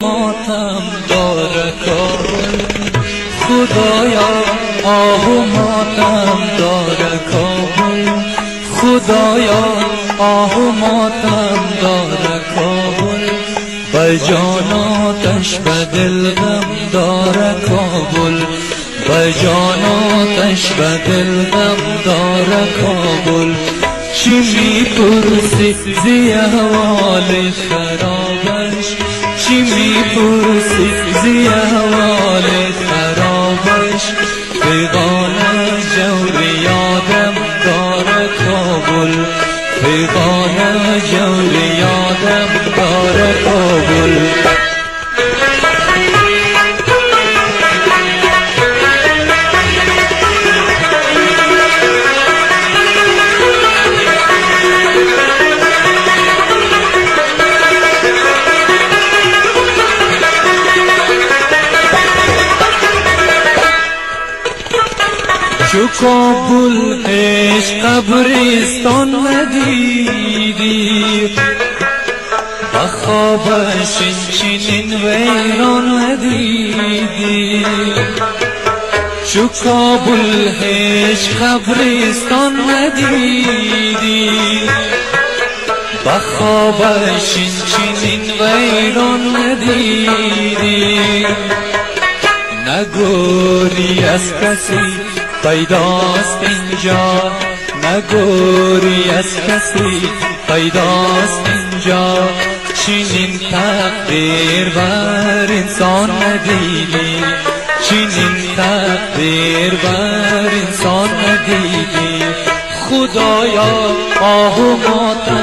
ماتم داره کابل، خدایا آه و ماتم داره کابل، خدایا آه و ماتم داره کابل، به جاناتش به دل غم داره کابل، به جاناتش به دل غم داره کابل. چی میپرسی زی احوال خرابش، چی میپرسی زی احوال خرابش، پیغانه جور یادم داره کابل، پیغانه جور یادم داره کابل. چو کابل عشق قبرستان ندیدی، به خوابش چنین ویران ندیدی. چو کابل عشق قبرستان ندیدی، به خوابش چنین ویران ندیدی. نگوری از کسی پیداست اینجا، نگوری از کسی پیداست اینجا، چنین تقدیر بر انسان ندیدی، چنین تقدیر بر انسان ندیدی. خدایا آه و ماتم